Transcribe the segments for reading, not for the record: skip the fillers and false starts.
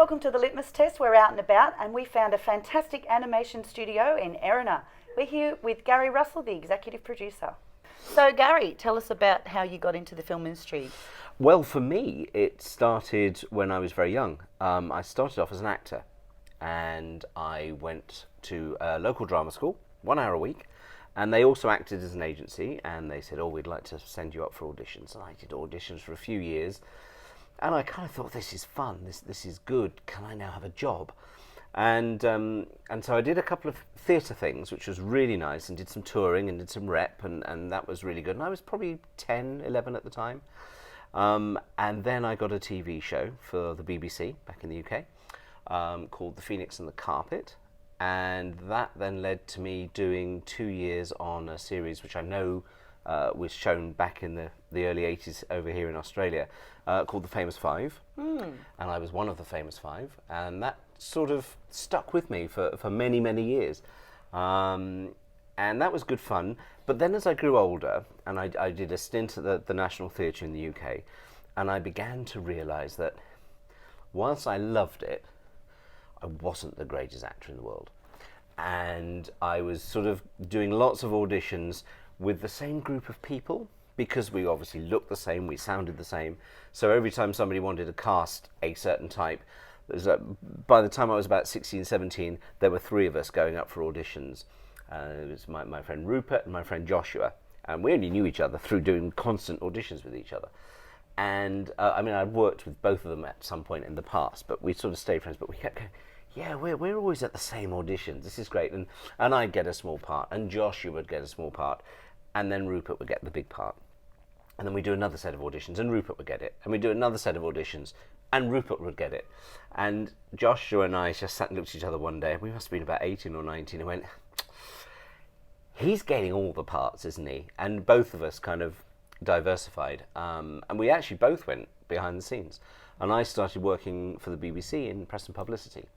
Welcome to the Litmus Test. We're out and about and we found a fantastic animation studio in Erina. We're here with Gary Russell, the executive producer. So Gary, tell us about how you got into the film industry. Well, for me, it started when I was very young. I started off as an actor and I went to a local drama school, 1 hour a week, and they also acted as an agency, and they said, oh, we'd like to send you up for auditions. And I did auditions for a few years. And I kind of thought, this is fun, this is good, can I now have a job? And so I did a couple of theatre things, which was really nice, and did some touring and did some rep, and that was really good. And I was probably 10, 11 at the time. And then I got a TV show for the BBC back in the UK called The Phoenix and the Carpet. And that then led to me doing 2 years on a series which I know was shown back in the early 80s over here in Australia, called The Famous Five. And I was one of the Famous Five, and that sort of stuck with me for many, many years. And that was good fun. But then as I grew older, and I did a stint at the National Theatre in the UK, and I began to realise that whilst I loved it, I wasn't the greatest actor in the world. And I was sort of doing lots of auditions with the same group of people, because we obviously looked the same, we sounded the same. So every time somebody wanted to cast a certain type, by the time I was about 16, 17, there were 3 of us going up for auditions. It was my friend Rupert and my friend Joshua. And we only knew each other through doing constant auditions with each other. And I mean, I'd worked with both of them at some point in the past, but we sort of stayed friends. But we kept going, yeah, we're always at the same auditions. This is great. And I'd get a small part, and Joshua would get a small part, and then Rupert would get the big part. And then we do another set of auditions, and Rupert would get it. And we do another set of auditions, and Rupert would get it. And Joshua and I just sat and looked at each other one day, and we must have been about 18 or 19, and went, he's getting all the parts, isn't he? And both of us kind of diversified. And we actually both went behind the scenes. And I started working for the BBC in press and publicity,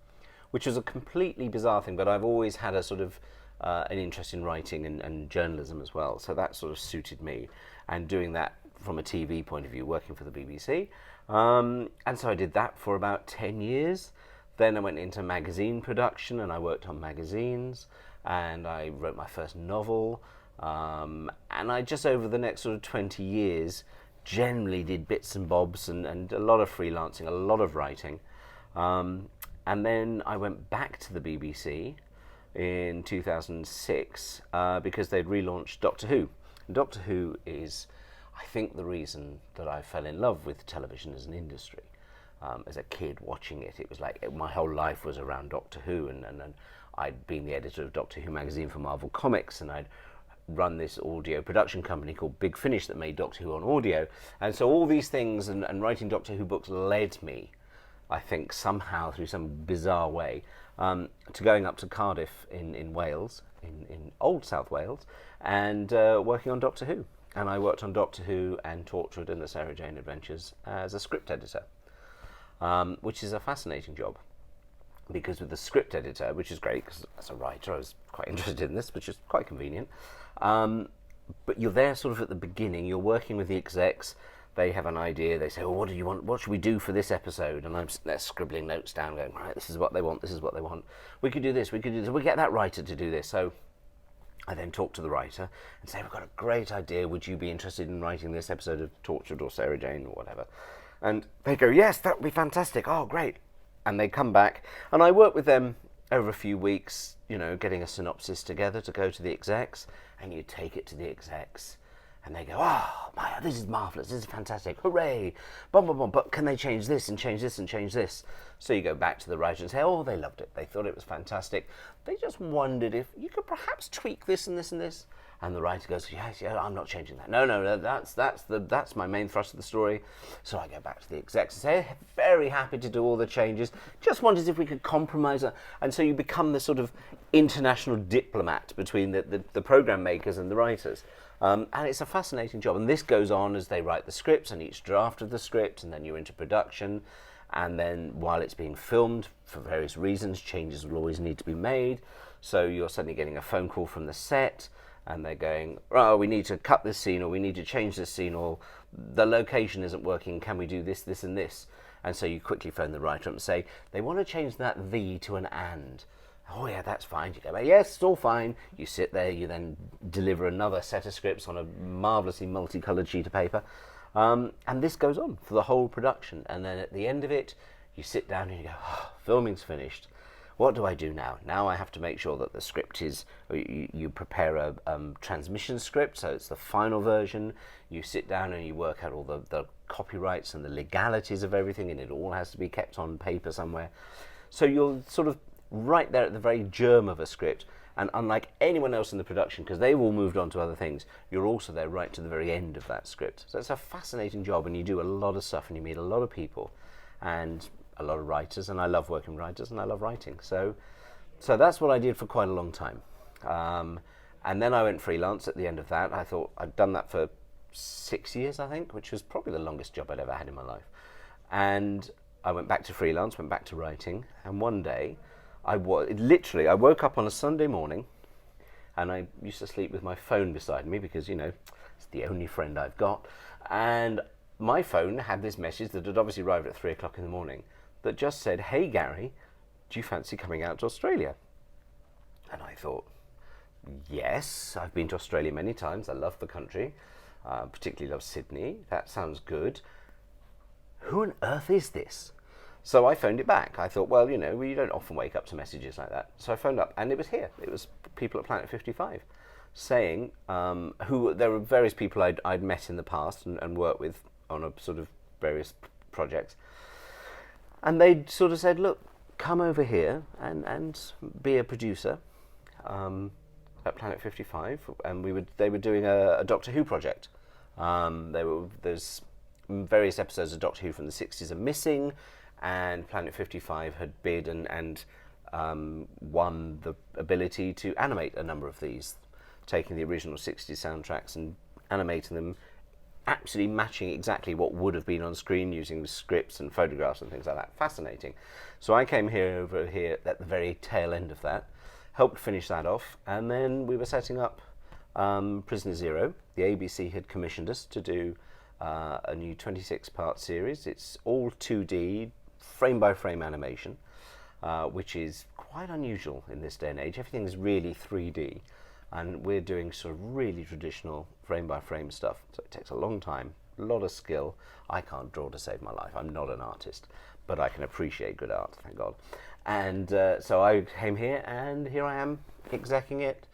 which was a completely bizarre thing, but I've always had a sort of an interest in writing and journalism as well. So that sort of suited me. And doing that from a TV point of view, working for the BBC. And so I did that for about 10 years. Then I went into magazine production and I worked on magazines. And I wrote my first novel. And I just over the next sort of 20 years generally did bits and bobs and a lot of freelancing, a lot of writing. And then I went back to the BBC in 2006 because they'd relaunched Doctor Who. Doctor Who is, I think, the reason that I fell in love with television as an industry. As a kid watching it, it was like my whole life was around Doctor Who, and I'd been the editor of Doctor Who magazine for Marvel Comics, and I'd run this audio production company called Big Finish that made Doctor Who on audio. And so all these things and writing Doctor Who books led me, I think, somehow through some bizarre way, to going up to Cardiff in Wales, in old South Wales, and working on Doctor Who. And I worked on Doctor Who and Torchwood and the Sarah Jane Adventures as a script editor, which is a fascinating job. Because with the script editor, which is great, because as a writer I was quite interested in this, which is quite convenient, but you're there sort of at the beginning, you're working with the execs, they have an idea, they say, well, what do you want, what should we do for this episode? And I'm there scribbling notes down going, right, this is what they want, this is what they want. We could do this, we could do this, we get that writer to do this. So I then talk to the writer and say, we've got a great idea, would you be interested in writing this episode of Tortured or Sarah Jane or whatever? And they go, yes, that would be fantastic, oh, great. And they come back, and I work with them over a few weeks, you know, getting a synopsis together to go to the execs, and you take it to the execs, and they go, oh, Maya, this is marvellous, this is fantastic, hooray, bum, bum, bum, but can they change this and change this and change this? So you go back to the writer and say, oh, they loved it, they thought it was fantastic, they just wondered if you could perhaps tweak this and this and this. And the writer goes, yes, yeah, I'm not changing that. No, that's my main thrust of the story. So I go back to the execs and say, very happy to do all the changes. Just wondered if we could compromise. And so you become the sort of international diplomat between the program makers and the writers. And it's a fascinating job. And this goes on as they write the scripts and each draft of the script, and then you're into production. And then while it's being filmed, for various reasons, changes will always need to be made. So you're suddenly getting a phone call from the set, and they're going, oh, we need to cut this scene, or we need to change this scene, or the location isn't working, can we do this, this, and this? And so you quickly phone the writer up and say, they want to change that "the" to an "and." Oh yeah, that's fine. You go back, yes, it's all fine. You sit there, you then deliver another set of scripts on a marvellously multicoloured sheet of paper. And this goes on for the whole production. And then at the end of it, you sit down and you go, oh, filming's finished. What do I do now? Now I have to make sure that the script is, you prepare a transmission script, so it's the final version. You sit down and you work out all the copyrights and the legalities of everything, and it all has to be kept on paper somewhere. So you're sort of right there at the very germ of a script, and unlike anyone else in the production, because they've all moved on to other things, you're also there right to the very end of that script. So it's a fascinating job, and you do a lot of stuff, and you meet a lot of people, and a lot of writers, and I love working with writers, and I love writing. So that's what I did for quite a long time. And then I went freelance at the end of that. I thought I'd done that for 6 years, I think, which was probably the longest job I'd ever had in my life. And I went back to freelance, went back to writing, and one day, I woke up on a Sunday morning, and I used to sleep with my phone beside me because, it's the only friend I've got. And my phone had this message that had obviously arrived at 3 o'clock in the morning that just said, "Hey Gary, do you fancy coming out to Australia?" And I thought, yes, I've been to Australia many times. I love the country, particularly love Sydney. That sounds good. Who on earth is this? So I phoned it back. I thought, well, you don't often wake up to messages like that. So I phoned up, and it was here. It was people at Planet 55 saying, there were various people I'd met in the past and worked with on a sort of various projects. And they sort of said, look, come over here and be a producer at Planet 55. And they were doing a Doctor Who project. There's various episodes of Doctor Who from the 60s are missing, and Planet 55 had bid and won the ability to animate a number of these, taking the original 60s soundtracks and animating them, absolutely matching exactly what would have been on screen using scripts and photographs and things like that. Fascinating. So I came over here at the very tail end of that, helped finish that off, and then we were setting up Prisoner Zero. The ABC had commissioned us to do a new 26-part series. It's all 2D, frame-by-frame animation, which is quite unusual in this day and age. Everything is really 3D, and we're doing sort of really traditional frame-by-frame stuff. So it takes a long time, a lot of skill. I can't draw to save my life. I'm not an artist, but I can appreciate good art, thank God. And so I came here, and here I am, execing it,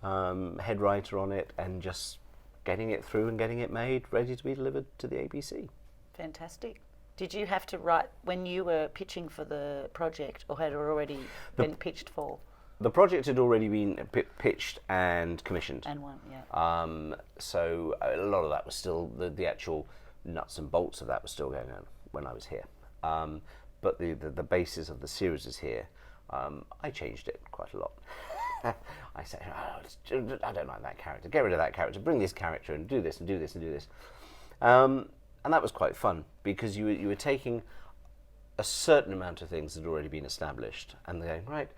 head writer on it, and just getting it through and getting it made, ready to be delivered to the ABC. Fantastic. Did you have to write when you were pitching for the project, or had it already been pitched for? The project had already been pitched and commissioned. And won, yeah. So a lot of that was still, the actual nuts and bolts of that was still going on when I was here. But the basis of the series is here. I changed it quite a lot. I said, I don't like that character. Get rid of that character. Bring this character and do this and do this and do this. And that was quite fun because you were taking a certain amount of things that had already been established and going, right,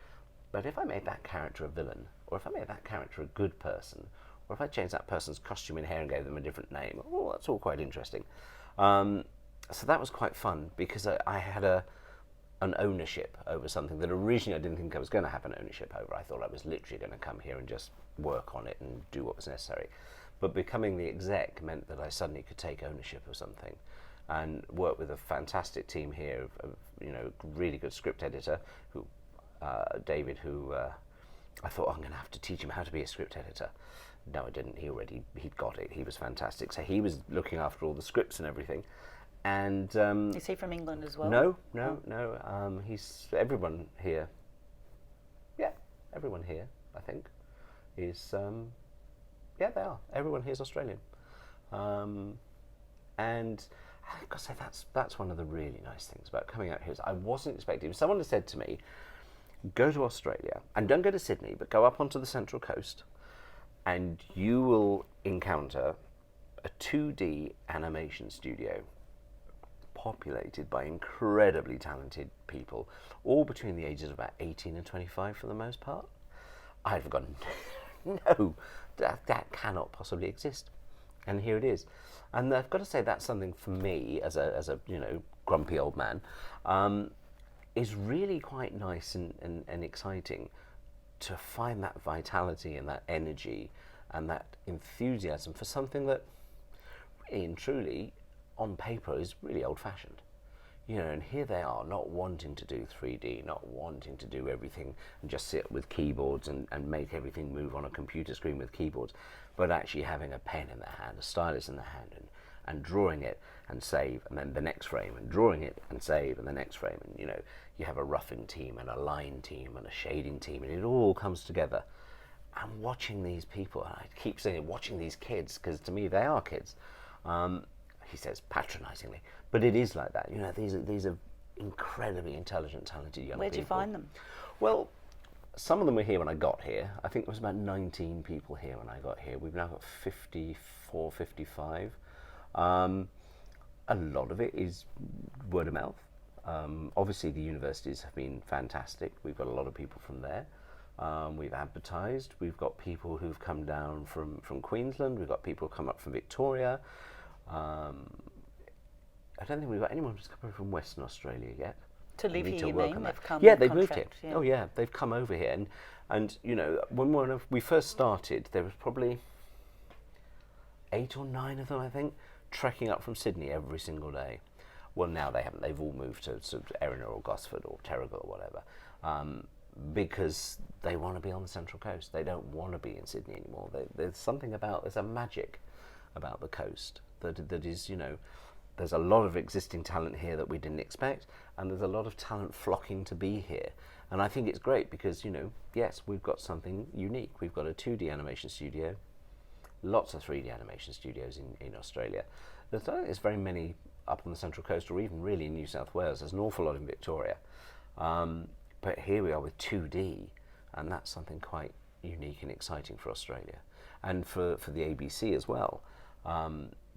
but if I made that character a villain, or if I made that character a good person, or if I changed that person's costume and hair and gave them a different name, oh, that's all quite interesting. So that was quite fun because I had an ownership over something that originally I didn't think I was going to have an ownership over. I thought I was literally going to come here and just work on it and do what was necessary. But becoming the exec meant that I suddenly could take ownership of something and work with a fantastic team here of really good script editor, who David, who I thought, I'm going to have to teach him how to be a script editor. No, I didn't. He'd got it. He was fantastic. So he was looking after all the scripts and everything. And is he from England as well? No. He's everyone here. Yeah, everyone here, I think, is. Yeah, they are. Everyone here is Australian. And I've got to say, that's one of the really nice things about coming out here. Is I wasn't expecting. If someone had said to me, go to Australia, and don't go to Sydney, but go up onto the Central Coast, and you will encounter a 2D animation studio populated by incredibly talented people, all between the ages of about 18 and 25 for the most part, I'd have gone, no, that cannot possibly exist. And here it is. And I've got to say that's something for me as a grumpy old man, is really quite nice and exciting to find that vitality and that energy and that enthusiasm for something that really and truly on paper is really old-fashioned. And here they are, not wanting to do 3D, not wanting to do everything and just sit with keyboards and make everything move on a computer screen with keyboards, but actually having a pen in their hand, a stylus in their hand, and drawing it and save, and then the next frame, and drawing it and save, and the next frame, and you have a roughing team and a line team and a shading team, and it all comes together. And watching these people, and I keep saying watching these kids, because to me they are kids, he says patronisingly, but it is like that. These are incredibly intelligent, talented young people. Where'd you find them? Well, some of them were here when I got here. I think there was about 19 people here when I got here. We've now got 54, 55. A lot of it is word of mouth. Obviously, the universities have been fantastic. We've got a lot of people from there. We've advertised. We've got people who've come down from Queensland. We've got people who come up from Victoria. I don't think we've got anyone who's come over from Western Australia yet. To live here, you mean? They've come Yeah, on they've moved here. contract, yeah. Oh yeah, they've come over here, and when we first started, there was probably 8 or 9 of them, I think, trekking up from Sydney every single day. Well, now they haven't. They've all moved to sort of Erina or Gosford or Terrigal or whatever, because they want to be on the Central Coast. They don't want to be in Sydney anymore. There's a magic about the coast that is, there's a lot of existing talent here that we didn't expect, and there's a lot of talent flocking to be here. And I think it's great because, yes, we've got something unique. We've got a 2D animation studio, lots of 3D animation studios in Australia. I don't think there's very many up on the Central Coast or even really in New South Wales. There's an awful lot in Victoria. But here we are with 2D, and that's something quite unique and exciting for Australia. And for the ABC as well.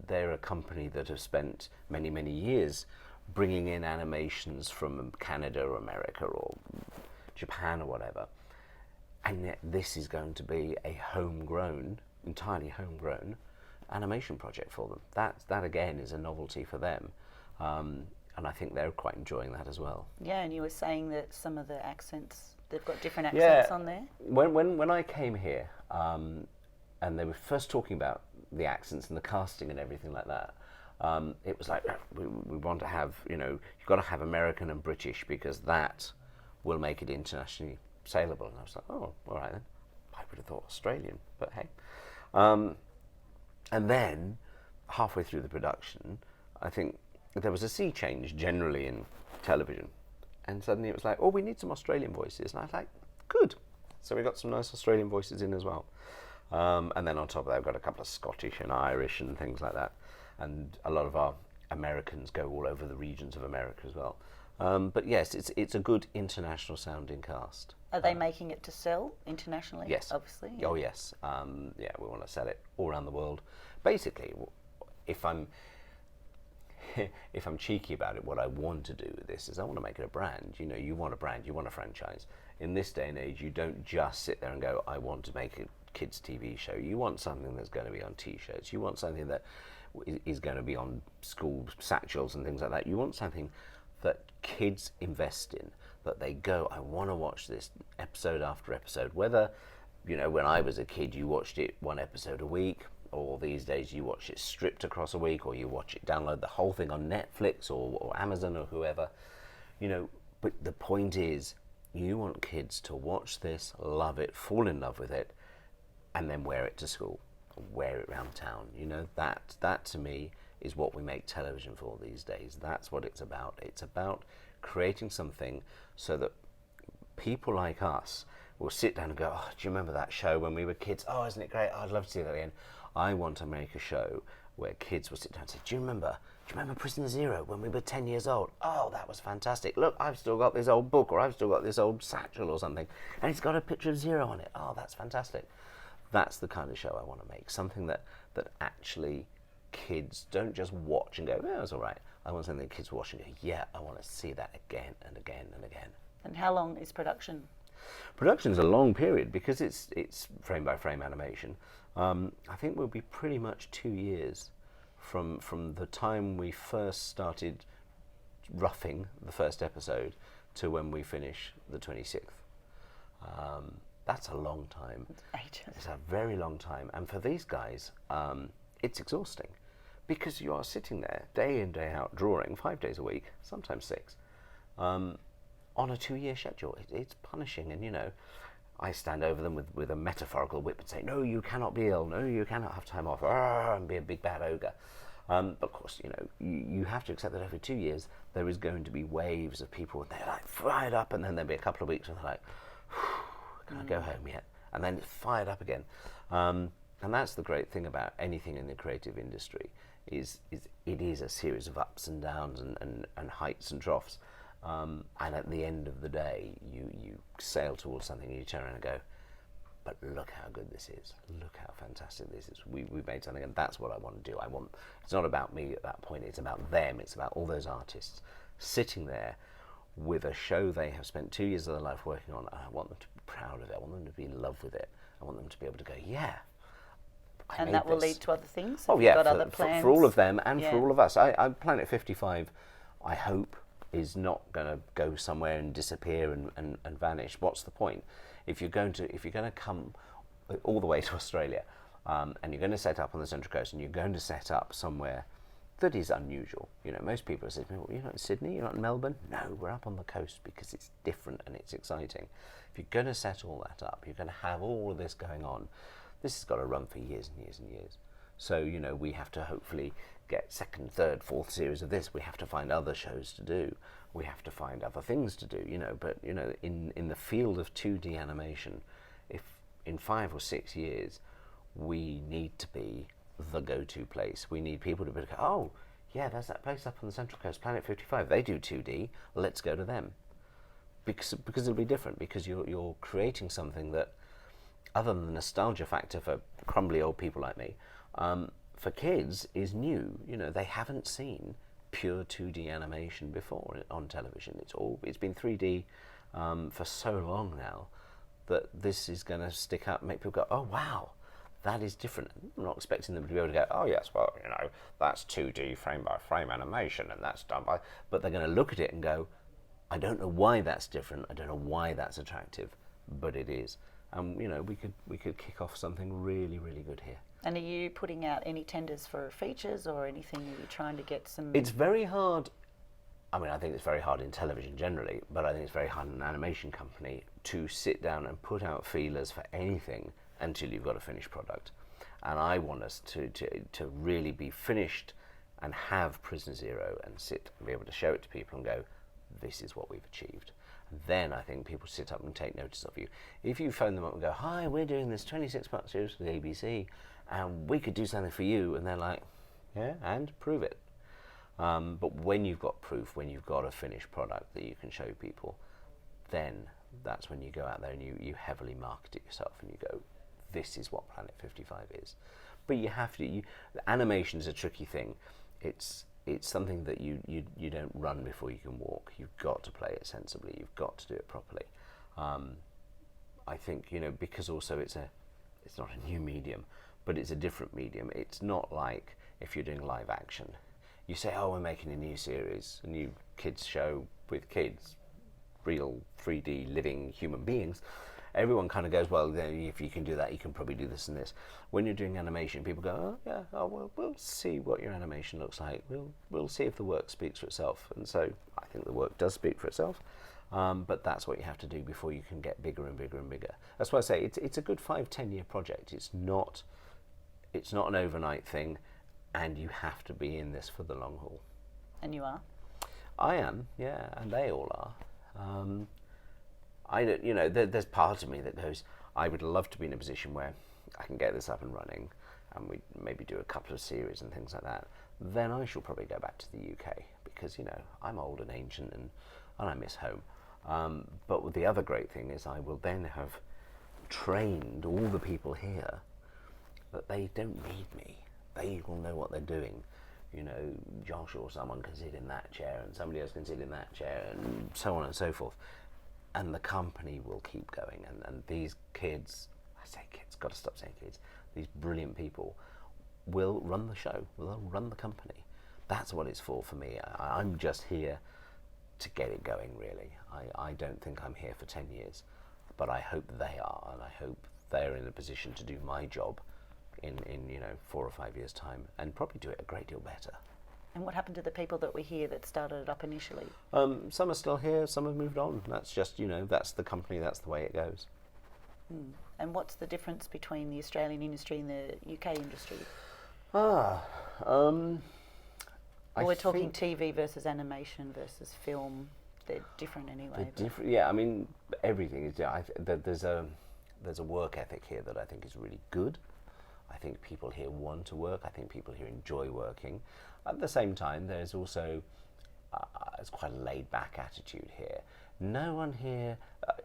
They're a company that have spent many, many years bringing in animations from Canada or America or Japan or whatever. And yet this is going to be a entirely homegrown animation project for them. That again is a novelty for them. And I think they're quite enjoying that as well. Yeah, and you were saying that some of the accents, they've got different accents on there. When I came here, and they were first talking about the accents and the casting and everything like that, it was like, we want to have, you've got to have American and British because that will make it internationally saleable. And I was like, oh, all right then. I would have thought Australian, but hey. And then, halfway through the production, I think there was a sea change generally in television. And suddenly it was like, oh, we need some Australian voices. And I was like, good. So we got some nice Australian voices in as well. And then on top of that, we've got a couple of Scottish and Irish and things like that. And a lot of our Americans go all over the regions of America as well. But yes, it's a good international sounding cast. Are they making it to sell internationally? Yes. Obviously. Yeah. Oh yes. Yeah, we want to sell it all around the world. Basically, if I'm cheeky about it, what I want to do with this is I want to make it a brand. You want a brand, you want a franchise. In this day and age, you don't just sit there and go, I want to make a kids' TV show. You want something that's going to be on T-shirts. You want something that is going to be on school satchels and things like that. You want something that kids invest in, that they go, I want to watch this episode after episode. Whether, when I was a kid, you watched it 1 episode a week, or these days you watch it stripped across a week, or you watch it, download the whole thing on Netflix or Amazon or whoever. But the point is, you want kids to watch this, love it, fall in love with it, and then wear it to school, wear it around town. That to me is what we make television for these days. That's what it's about. It's about creating something so that people like us will sit down and go, oh, do you remember that show when we were kids? Oh, isn't it great? Oh, I'd love to see that again. I want to make a show where kids will sit down and say, do you remember Prisoner Zero when we were 10 years old? Oh, that was fantastic. Look, I've still got this old book, or I've still got this old satchel or something, and it's got a picture of Zero on it. Oh, that's fantastic. That's the kind of show I want to make. Something that actually kids don't just watch and go, yeah, that's all right. I want something that kids watch and go, yeah, I want to see that again and again and again. And how long is production? Production's a long period because it's frame by frame animation. I think we'll be pretty much 2 years from the time we first started roughing the first episode to when we finish the 26th. That's a long time. Ages. It's a very long time. And for these guys, it's exhausting because you are sitting there day in, day out, drawing 5 days a week, sometimes 6, on a 2-year schedule. It's punishing. And, I stand over them with a metaphorical whip and say, no, you cannot be ill. No, you cannot have time off. And be a big bad ogre. But of course, you have to accept that every 2 years there is going to be waves of people, and they're like fired up, and then there'll be a couple of weeks where they're like, can I go home yet? And then it's fired up again. And that's the great thing about anything in the creative industry, is it is a series of ups and downs and heights and troughs. And at the end of the day, you sail towards something and you turn around and go, but look how good this is. Look how fantastic this is. We've made something, and that's what I want to do. It's not about me at that point. It's about them. It's about all those artists sitting there with a show they have spent 2 years of their life working on. And I want them to be proud of it. I want them to be in love with it. I want them to be able to go, yeah. And that will lead to other things? Oh, yeah, got other plans? For all of them and for all of us. Planet 55, I hope, is not going to go somewhere and disappear and vanish. What's the point? If you're going to come all the way to Australia, and you're going to set up on the Central Coast, and you're going to set up somewhere that is unusual. Most people say, well, you're not in Sydney, you're not in Melbourne. No, we're up on the coast because it's different and it's exciting. If you're going to set all that up, you're going to have all of this going on. This has got to run for years and years and years. So, we have to hopefully get second, third, fourth series of this. We have to find other shows to do. We have to find other things to do, But, in the field of 2D animation, if in 5 or 6 years, we need to be the go-to place. We need people to be like, oh, yeah, there's that place up on the Central Coast, Planet 55. They do 2D. Let's go to them. Because it'll be different, because you're creating something that, other than the nostalgia factor for crumbly old people like me, for kids is new. They haven't seen pure 2D animation before on television. It's been 3D for so long now that this is going to stick up and make people go, oh wow, that is different. I'm not expecting them to be able to go, oh yes, well, that's 2D frame by frame animation and that's done by, but they're going to look at it and go, I don't know why that's different, I don't know why that's attractive, but it is. And we could kick off something really, really good here. And are you putting out any tenders for features or anything? Are you trying to get some... It's very hard. I think it's very hard in television generally, but I think it's very hard in an animation company to sit down and put out feelers for anything until you've got a finished product. And I want us to really be finished and have Prisoner Zero and sit and be able to show it to people and go, this is what we've achieved. Then I think people sit up and take notice of you. If you phone them up and go, hi, we're doing this 26-part series for the ABC, and we could do something for you, and they're like, yeah, and prove it. But when you've got proof, when you've got a finished product that you can show people, then that's when you go out there and you heavily market it yourself and you go, this is what Planet 55 is. But you have to, animation is a tricky thing. It's something that you don't run before you can walk. You've got to play it sensibly. You've got to do it properly. I think, because also it's not a new medium, but it's a different medium. It's not like if you're doing live action. You say, oh, we're making a new series, a new kids show with kids, real 3D living human beings. Everyone kind of goes, well, if you can do that, you can probably do this and this. When you're doing animation, people go, oh, yeah, well, we'll see what your animation looks like. We'll see if the work speaks for itself. And so I think the work does speak for itself. But that's what you have to do before you can get bigger and bigger and bigger. That's why I say it's a good 5-10 year project. It's not an overnight thing, and you have to be in this for the long haul. And you are? I am, yeah, and they all are. I don't, there's part of me that goes, I would love to be in a position where I can get this up and running, and we maybe do a couple of series and things like that. Then I shall probably go back to the UK because I'm old and ancient and I miss home. But the other great thing is I will then have trained all the people here that they don't need me. They will know what they're doing. Josh or someone can sit in that chair and somebody else can sit in that chair and so on and so forth. And the company will keep going. And these kids, I say kids, got to stop saying kids, these brilliant people will run the show, will run the company. That's what it's for me. I'm just here to get it going, really. I don't think I'm here for 10 years, but I hope they are, and I hope they're in a position to do my job in 4 or 5 years' time, and probably do it a great deal better. And what happened to the people that were here that started it up initially? Some are still here, some have moved on. That's just, that's the company, that's the way it goes. And what's the difference between the Australian industry and the UK industry? We're talking TV versus animation versus film. They're different anyway. Yeah, I mean, everything is. There's a work ethic here that I think is really good. I think people here want to work. I think people here enjoy working. At the same time, there's also it's quite a laid-back attitude here. No one here.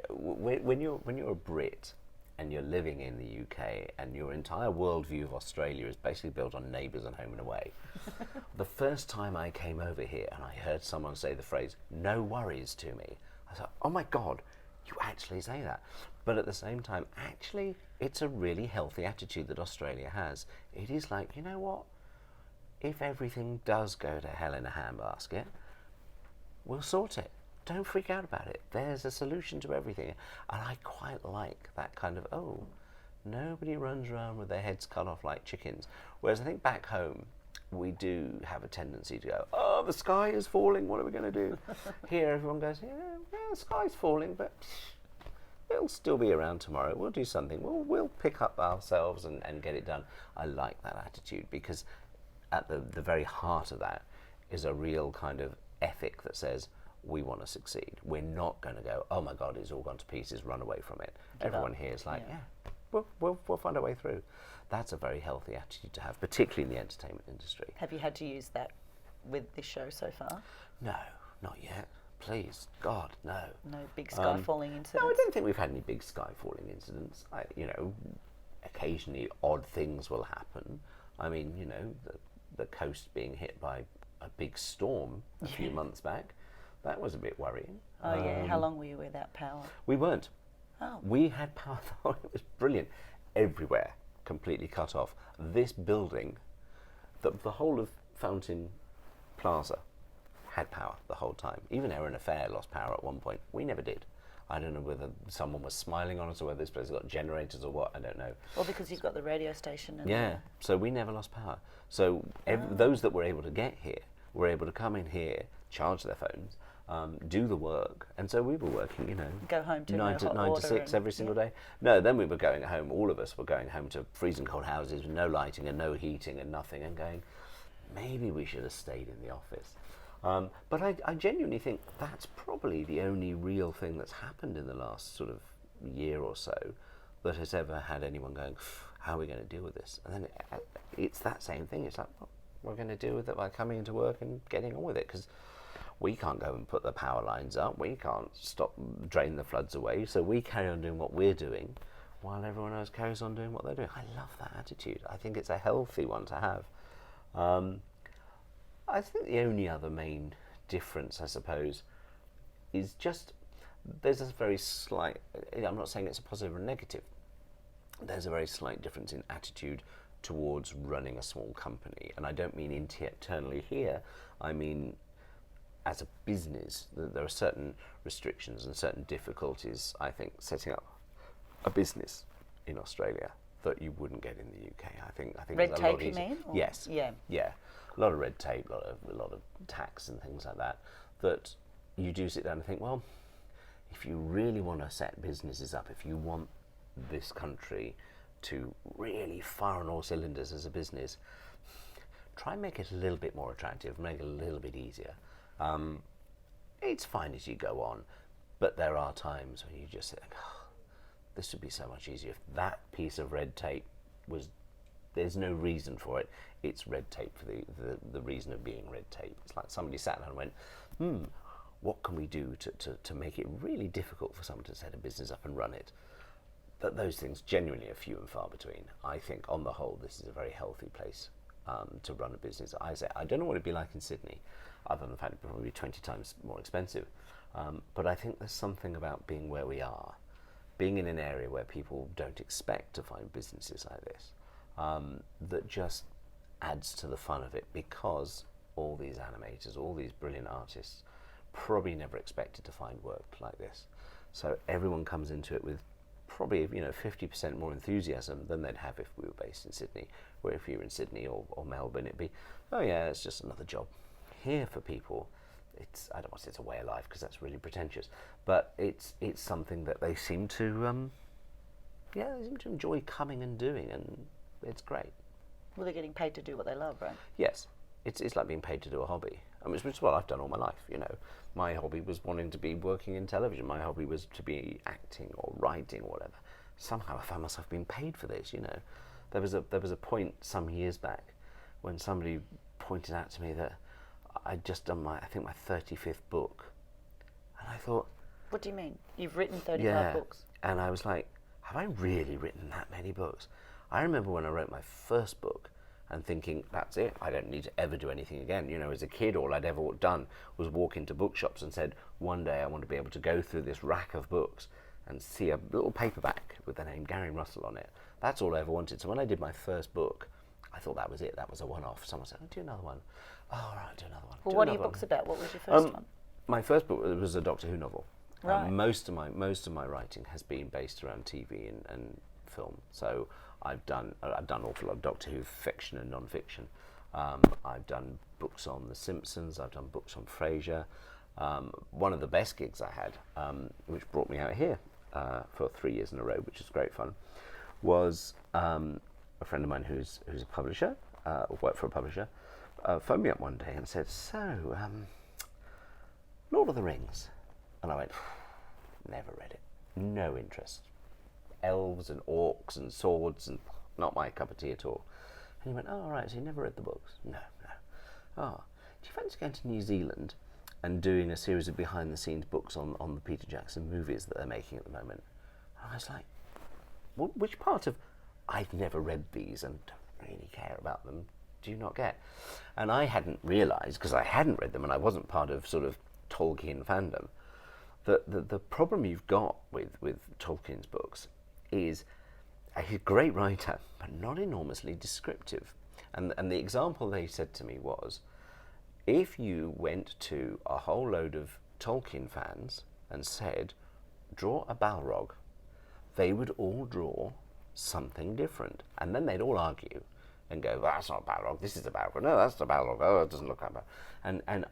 When you're a Brit and you're living in the UK and your entire worldview of Australia is basically built on Neighbours and Home and Away. The first time I came over here and I heard someone say the phrase "no worries" to me, I thought, oh my God, you actually say that. But at the same time, actually, it's a really healthy attitude that Australia has. It is like, you know what? If everything does go to hell in a handbasket, we'll sort it. Don't freak out about it. There's a solution to everything. And I quite like that kind of, nobody runs around with their heads cut off like chickens. Whereas I think back home, we do have a tendency to go, oh, the sky is falling, what are we going to do? Here, everyone goes, yeah, the sky's falling, but it'll still be around tomorrow. We'll do something. We'll pick up ourselves and get it done. I like that attitude because at the very heart of that is a real kind of ethic that says, we want to succeed. We're not going to go, oh my God, it's all gone to pieces, run away from it. Everyone here is like, we'll find a way through. That's a very healthy attitude to have, particularly in the entertainment industry. Have you had to use that with this show so far? No, not yet. Please, God, no. No big sky falling incidents? No, I don't think we've had any big sky falling incidents. Occasionally odd things will happen. I mean, the coast being hit by a big storm a few months back. That was a bit worrying. Oh, yeah. How long were you without power? We weren't. Oh. We had power. It was brilliant. Everywhere, completely cut off. This building, the whole of Fountain Plaza had power the whole time. Even Erina Fair lost power at one point. We never did. I don't know whether someone was smiling on us or whether this place got generators or what. I don't know. Well, because you've got the radio station. And so we never lost power. So those that were able to get here were able to come in here, charge their phones, do the work, and so we were working, go home to 9 to 6 every single day. No, then we were going home. All of us were going home to freezing cold houses with no lighting and no heating and nothing, and going, maybe we should have stayed in the office. But I genuinely think that's probably the only real thing that's happened in the last sort of year or so that has ever had anyone going, how are we going to deal with this? And then it's that same thing. It's like, well, we're going to deal with it by coming into work and getting on with it, because we can't go and put the power lines up. We can't drain the floods away. So we carry on doing what we're doing while everyone else carries on doing what they're doing. I love that attitude. I think it's a healthy one to have. I think the only other main difference, I suppose, is just there's a very slight, I'm not saying it's a positive or negative, there's a very slight difference in attitude towards running a small company. And I don't mean internally here, I mean as a business. There are certain restrictions and certain difficulties, I think, setting up a business in Australia that you wouldn't get in the UK. I think red it's a tape, lot easier. you mean? Yes. Yeah. A lot of red tape, a lot of tax and things like that. That you do sit down and think, well, if you really want to set businesses up, if you want this country to really fire on all cylinders as a business, try and make it a little bit more attractive, make it a little bit easier. It's fine as you go on, but there are times when you just think, this would be so much easier if that piece of red tape was, there's no reason for it. It's red tape for the reason of being red tape. It's like somebody sat down and went, what can we do to make it really difficult for someone to set a business up and run it? That those things genuinely are few and far between. I think on the whole this is a very healthy place to run a business. I don't know what it'd be like in Sydney, other than the fact it'd probably be 20 times more expensive. But I think there's something about being where we are, being in an area where people don't expect to find businesses like this, that just adds to the fun of it, because all these animators, all these brilliant artists probably never expected to find work like this. So everyone comes into it with probably 50% more enthusiasm than they'd have if we were based in Sydney. Where if you're in Sydney or Melbourne, it'd be, oh yeah, it's just another job. Here for people, I don't want to say it's a way of life because that's really pretentious, but it's something that they seem to they seem to enjoy coming and doing, and it's great. Well, they're getting paid to do what they love, right? Yes, it's like being paid to do a hobby. I mean, which is what I've done all my life. My hobby was wanting to be working in television. My hobby was to be acting or writing or whatever. Somehow I found myself being paid for this. There was a point some years back when somebody pointed out to me that I'd just done my 35th book, and I thought, what do you mean? You've written 35 books? And I was like, have I really written that many books? I remember when I wrote my first book and thinking, that's it, I don't need to ever do anything again. As a kid, all I'd ever done was walk into bookshops and said, one day I want to be able to go through this rack of books and see a little paperback with the name Gary Russell on it. That's all I ever wanted. So when I did my first book, I thought that was it. That was a one-off. Someone said, do another one. Oh, all right, do another one. Well, what are your books about? What was your first one? My first book was a Doctor Who novel. Right. Most of my writing has been based around TV and film. So I've done an awful lot of Doctor Who fiction and non-fiction. I've done books on The Simpsons. I've done books on Frasier. One of the best gigs I had, which brought me out here for 3 years in a row, which was great fun, was a friend of mine who's a publisher, or worked for a publisher, phoned me up one day and said, so, Lord of the Rings. And I went, never read it. No interest. Elves and orcs and swords, and not my cup of tea at all. And he went, oh, right, so you never read the books? No. Oh, do you fancy going to New Zealand and doing a series of behind-the-scenes books on the Peter Jackson movies that they're making at the moment? And I was like, which part of I've never read these and don't really care about them do you not get? And I hadn't realised, because I hadn't read them and I wasn't part of sort of Tolkien fandom, that the problem you've got with Tolkien's books is he's a great writer, but not enormously descriptive. And the example they said to me was, if you went to a whole load of Tolkien fans and said, draw a Balrog, they would all draw something different. And then they'd all argue and go, well, that's not a Balrog, this is a Balrog. No, that's a Balrog. Oh, it doesn't look like that. And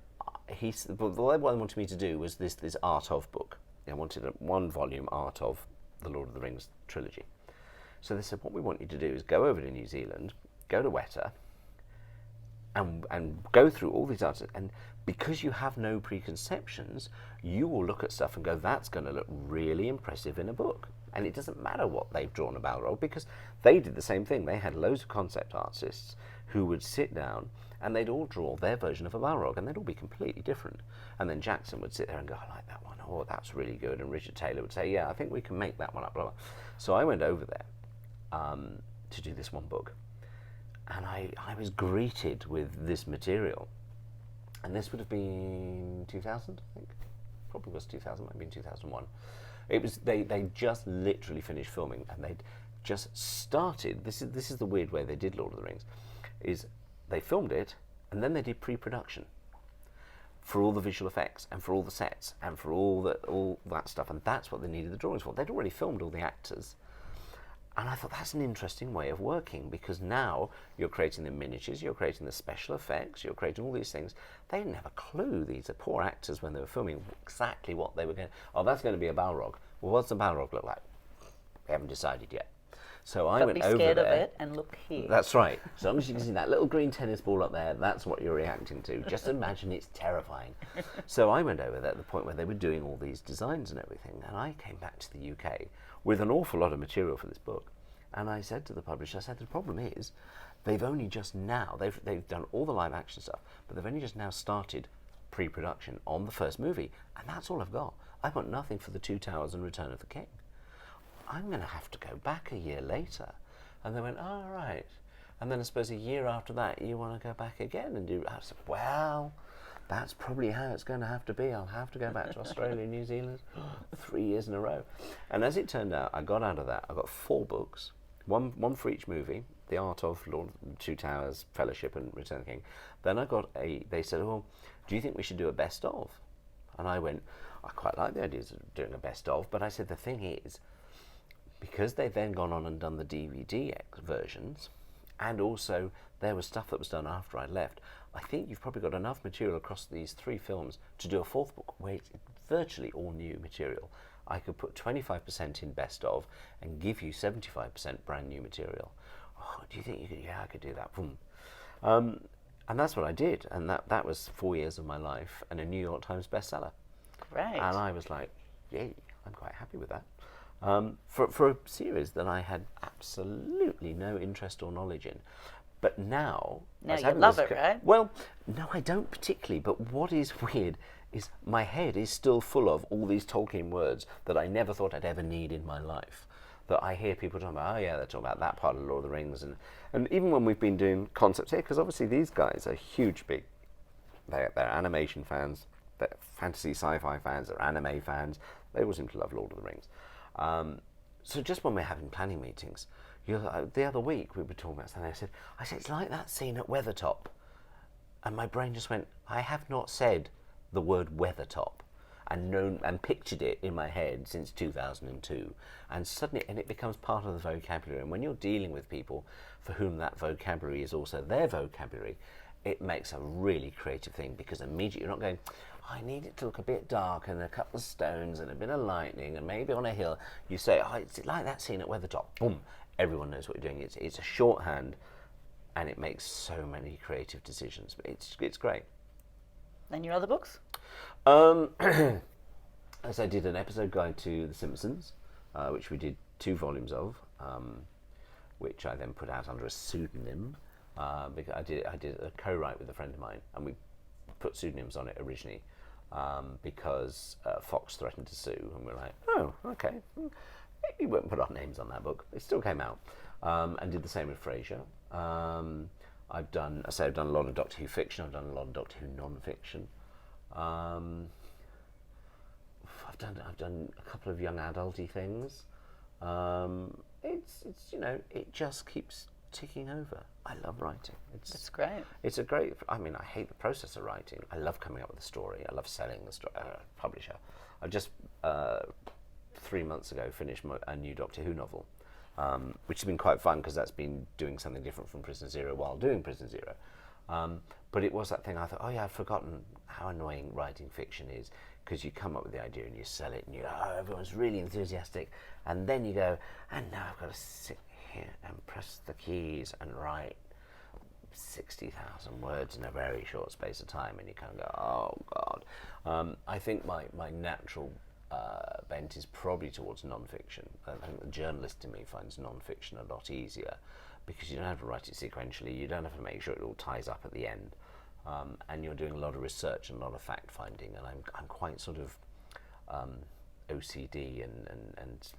what they wanted me to do was this art of book. I wanted a one volume art of the Lord of the Rings trilogy. So they said, what we want you to do is go over to New Zealand, go to Weta, and go through all these artists, and because you have no preconceptions, you will look at stuff and go, that's going to look really impressive in a book. And it doesn't matter what they've drawn a Balrog, because they did the same thing. They had loads of concept artists who would sit down and they'd all draw their version of a Balrog, and they'd all be completely different. And then Jackson would sit there and go, I like that one. Oh, that's really good. And Richard Taylor would say, yeah, I think we can make that one up. Blah, blah. So I went over there to do this one book. And I was greeted with this material. And this would have been 2000, I think. Probably was 2000, might have been 2001. It was they just literally finished filming, and they'd just started. This is the weird way they did Lord of the Rings, is they filmed it and then they did pre-production for all the visual effects and for all the sets and for all that stuff, and that's what they needed the drawings for. They'd already filmed all the actors. And I thought, that's an interesting way of working, because now you're creating the miniatures, you're creating the special effects, you're creating all these things. They didn't have a clue, these are poor actors, when they were filming, exactly what they were going to... Oh, that's going to be a Balrog. Well, what's the Balrog look like? We haven't decided yet. So I went over there. Be scared of it and look here. That's right. So long as you can see that little green tennis ball up there, that's what you're reacting to. Just imagine it's terrifying. So I went over there at the point where they were doing all these designs and everything, and I came back to the UK with an awful lot of material for this book. And I said to the publisher, I said, the problem is, they've only just now, they've done all the live action stuff, but they've only just now started pre-production on the first movie, and that's all I've got. I've got nothing for The Two Towers and Return of the King. I'm going to have to go back a year later. And they went, oh, right. And then I suppose a year after that, you want to go back again and do... I said, well, that's probably how it's going to have to be. I'll have to go back to Australia and New Zealand 3 years in a row. And as it turned out, I got out of that. I got 4 books, one for each movie, The Art of, Lord Two Towers, Fellowship and Return of the King. Then I got they said, oh, do you think we should do a best of? And I went, I quite like the idea of doing a best of, but I said, the thing is, because they've then gone on and done the DVD versions, and also there was stuff that was done after I left, I think you've probably got enough material across these 3 films to do a 4th book where it's virtually all new material. I could put 25% in best of and give you 75% brand new material. Oh, do you think you could? Yeah, I could do that. Boom. And that's what I did, and that was 4 years of my life and a New York Times bestseller. Great. And I was like, yay, I'm quite happy with that. For a series that I had absolutely no interest or knowledge in. But now you love it, right? Well, no, I don't particularly. But what is weird is my head is still full of all these Tolkien words that I never thought I'd ever need in my life. That I hear people talking about, oh yeah, they're talking about that part of Lord of the Rings. And even when we've been doing concepts here, because obviously these guys are they're animation fans, they're fantasy sci-fi fans, they're anime fans. They all seem to love Lord of the Rings. So just when we're having planning meetings, the other week we were talking about something. I said, it's like that scene at Weathertop, and my brain just went, I have not said the word Weathertop, and pictured it in my head since 2002, and suddenly, and it becomes part of the vocabulary. And when you're dealing with people for whom that vocabulary is also their vocabulary, it makes a really creative thing, because immediately you're not going, I need it to look a bit dark and a couple of stones and a bit of lightning and maybe on a hill. You say, oh, it's like that scene at Weathertop. Boom. Everyone knows what you're doing. It's a shorthand, and it makes so many creative decisions. It's great. And your other books? As I did an episode guide to The Simpsons, which we did 2 volumes of, which I then put out under a pseudonym. Because I did a co-write with a friend of mine, and we put pseudonyms on it originally because Fox threatened to sue, and we're like, oh, okay, maybe we won't put our names on that book. It still came out, and did the same with Frasier. I've done a lot of Doctor Who fiction. I've done a lot of Doctor Who non-fiction. I've done a couple of young adulty things. It's it just keeps ticking over. I love writing. It's great. It's a great. I mean, I hate the process of writing. I love coming up with a story. I love selling the story. Publisher. I just 3 months ago finished a new Doctor Who novel, which has been quite fun because that's been doing something different from Prison Zero while doing Prison Zero. But it was that thing. I thought, oh yeah, I've forgotten how annoying writing fiction is, because you come up with the idea and you sell it and everyone's really enthusiastic, and then you go, and now I've got to sit here and press the keys and write 60,000 words in a very short space of time, and you kind of go, oh God. I think my natural bent is probably towards non-fiction. I think the journalist in me finds non-fiction a lot easier, because you don't have to write it sequentially, you don't have to make sure it all ties up at the end, and you're doing a lot of research and a lot of fact finding, and I'm quite sort of OCD and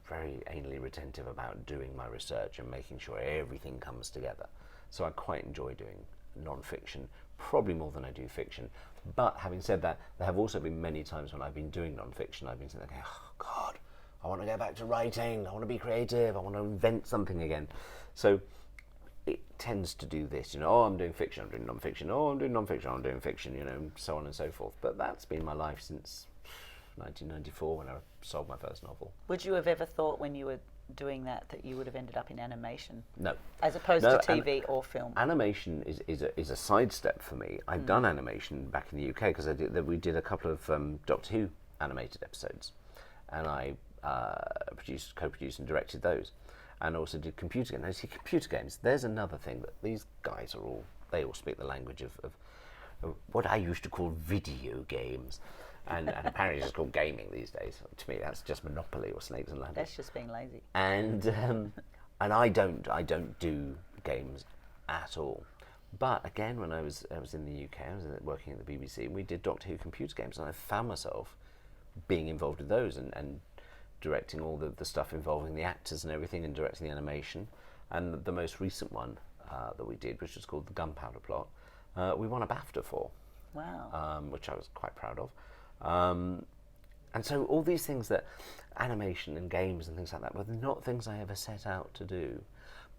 very anally retentive about doing my research and making sure everything comes together. So I quite enjoy doing non-fiction, probably more than I do fiction. But having said that, there have also been many times when I've been doing non-fiction, I've been saying, okay, oh God, I want to go back to writing, I want to be creative, I want to invent something again. So it tends to do this, oh, I'm doing fiction, I'm doing non-fiction, oh, I'm doing non-fiction, I'm doing fiction, so on and so forth. But that's been my life since 1994 when I sold my first novel. Would you have ever thought when you were doing that you would have ended up in animation? No. As opposed to TV or film? Animation is a sidestep for me. I've done animation back in the UK because we did a couple of Doctor Who animated episodes, and I co-produced and directed those, and also did computer games. Now, see, computer games, there's another thing that these guys they all speak the language of what I used to call video games. And apparently it's just called gaming these days. To me, that's just Monopoly or Snakes and Ladders. That's just being lazy. And I don't do games at all. But again, when I was in the UK, I was working at the BBC, and we did Doctor Who computer games, and I found myself being involved with those and directing all the stuff involving the actors and everything, and directing the animation. And the most recent one that we did, which was called The Gunpowder Plot, we won a BAFTA for. Wow. Which I was quite proud of. And so all these things, that animation and games and things like that, were not things I ever set out to do.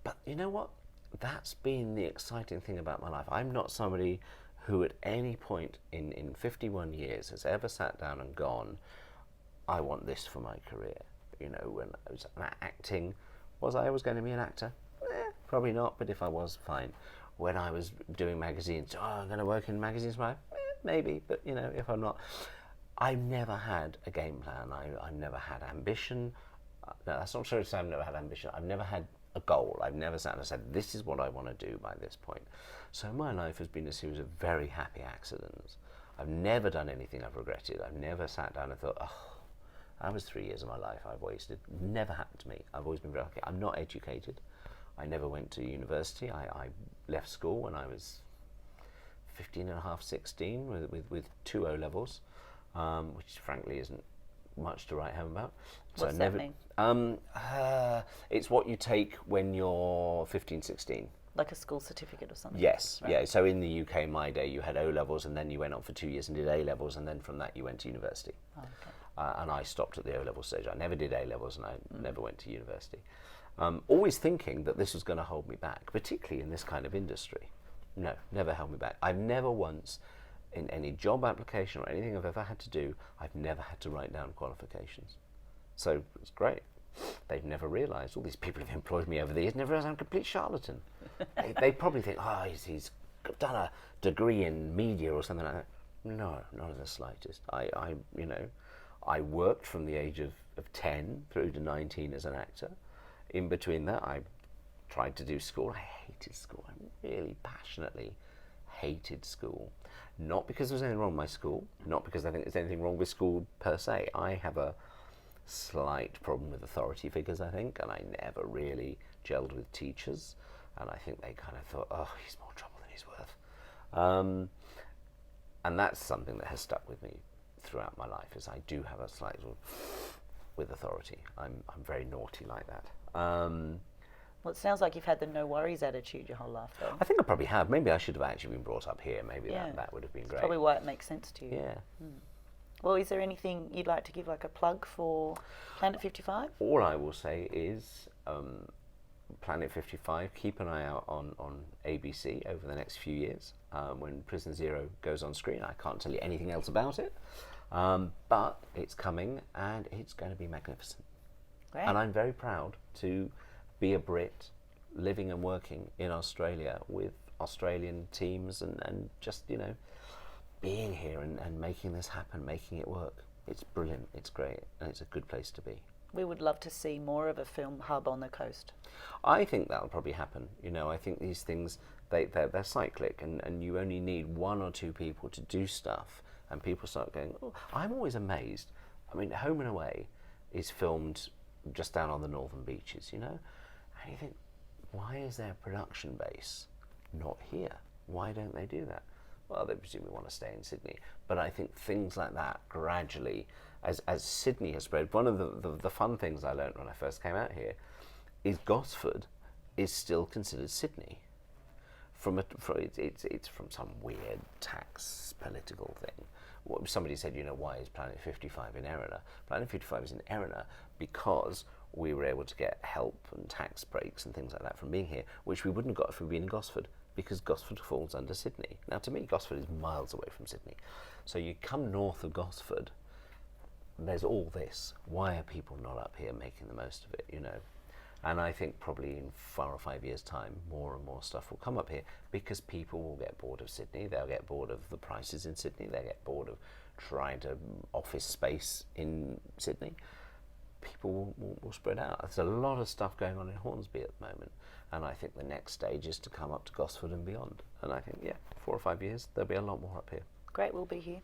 But you know what? That's been the exciting thing about my life. I'm not somebody who at any point in 51 years has ever sat down and gone, I want this for my career. You know, when I was acting, was I always going to be an actor? Probably not, but if I was, fine. When I was doing magazines, I'm going to work in magazines, maybe, but you know, if I'm not. I've never had a game plan. I've never had ambition. No, that's not true to say I've never had ambition. I've never had a goal. I've never sat and said, this is what I want to do by this point. So my life has been a series of very happy accidents. I've never done anything I've regretted. I've never sat down and thought, oh, that was 3 years of my life I've wasted. Never happened to me. I've always been very lucky. I'm not educated. I never went to university. I left school when I was 15 and a half, 16 with 2 O-levels, which frankly isn't much to write home about. So What's that mean? It's what you take when you're 15, 16. Like a school certificate or something? Yes, Right. yeah. So in the UK, my day, you had O-levels, and then you went on for 2 years and did A-levels, and then from that you went to university. Oh, okay. And I stopped at the O-level stage. I never did A-levels, and I never went to university. Always thinking that this was going to hold me back, particularly in this kind of industry. No, never held me back. I've never once, in any job application or anything I've ever had to do, I've never had to write down qualifications. So it's great. They've never realised, all these people who've employed me over the years never realised I'm a complete charlatan. they probably think, he's done a degree in media or something like that. No, not in the slightest. I worked from the age of 10 through to 19 as an actor. In between that, I tried to do school. I hated school. I really passionately hated school. Not because there was anything wrong with my school, not because I think there's anything wrong with school per se. I have a slight problem with authority figures, I think, and I never really gelled with teachers, and I think they kind of thought, he's more trouble than he's worth. And that's something that has stuck with me throughout my life, is I do have a slight with authority. I'm very naughty like that. Well, it sounds like you've had the no worries attitude your whole life, though. I think I probably have. Maybe I should have actually been brought up here. Maybe Yeah. that would have been That's great. probably why it makes sense to you. Yeah. Well, is there anything you'd like to give, like a plug for Planet 55? All I will say is Planet 55, keep an eye out on ABC over the next few years when Prison Zero goes on screen. I can't tell you anything else about it, but it's coming and it's going to be magnificent. Great. And I'm very proud to be a Brit living and working in Australia with Australian teams and just, being here and making this happen, making it work. It's brilliant, it's great, and it's a good place to be. We would love to see more of a film hub on the coast. I think that'll probably happen. I think these things, they're cyclic, and you only need 1 or 2 people to do stuff, and people start going, I'm always amazed. I mean, Home and Away is filmed just down on the northern beaches, and you think, why is their production base not here? Why don't they do that? Well, they presumably want to stay in Sydney. But I think things like that gradually, as Sydney has spread, one of the fun things I learned when I first came out here is Gosford is still considered Sydney. It's from some weird tax political thing. Somebody said, why is Planet 55 in Erina? Planet 55 is in Erina because we were able to get help and tax breaks and things like that from being here, which we wouldn't have got if we'd been in Gosford, because Gosford falls under Sydney. Now, to me, Gosford is miles away from Sydney. So you come north of Gosford, there's all this. Why are people not up here making the most of it, And I think probably in 4 or 5 years' time, more and more stuff will come up here because people will get bored of Sydney. They'll get bored of the prices in Sydney. They'll get bored of trying to office space in Sydney. People will spread out. There's a lot of stuff going on in Hornsby at the moment, and I think the next stage is to come up to Gosford and beyond. And I think, 4 or 5 years, there'll be a lot more up here. Great, we'll be here.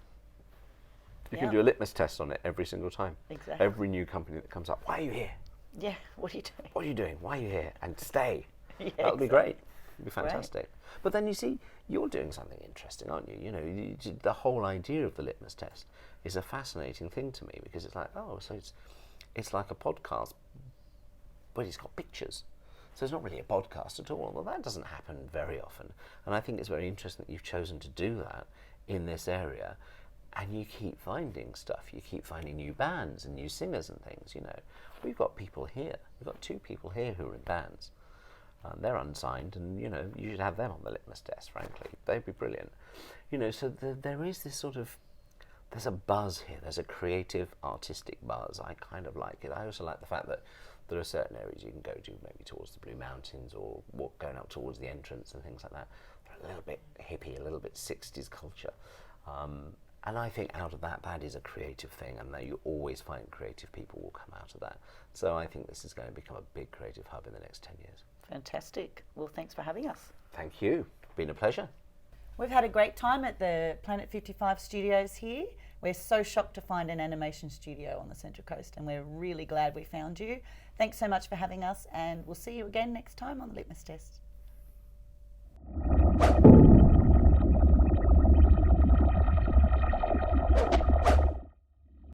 You can do a litmus test on it every single time. Exactly. Every new company that comes up, why are you here? Yeah, what are you doing? What are you doing? Why are you here? And stay. Yeah, That'll be exactly. great. It'll be fantastic. But then you see, you're doing something interesting, aren't you? The whole idea of the litmus test is a fascinating thing to me, because it's like, so it's like a podcast, but it's got pictures. So it's not really a podcast at all. Well, that doesn't happen very often. And I think it's very interesting that you've chosen to do that in this area, and you keep finding stuff. You keep finding new bands and new singers and things, We've got people here. We've got 2 people here who are in bands. They're unsigned, and you should have them on the litmus test. Frankly, they'd be brilliant. So there is this sort of there's a buzz here. There's a creative, artistic buzz. I kind of like it. I also like the fact that there are certain areas you can go to, maybe towards the Blue Mountains or going up towards the entrance and things like that. They're a little bit hippie, a little bit 60s culture. And I think out of that is a creative thing, and that you always find creative people will come out of that. So I think this is going to become a big creative hub in the next 10 years. Fantastic. Well, thanks for having us. Thank you. Been a pleasure. We've had a great time at the Planet 55 studios here. We're so shocked to find an animation studio on the Central Coast, and we're really glad we found you. Thanks so much for having us, and we'll see you again next time on the Litmus Test.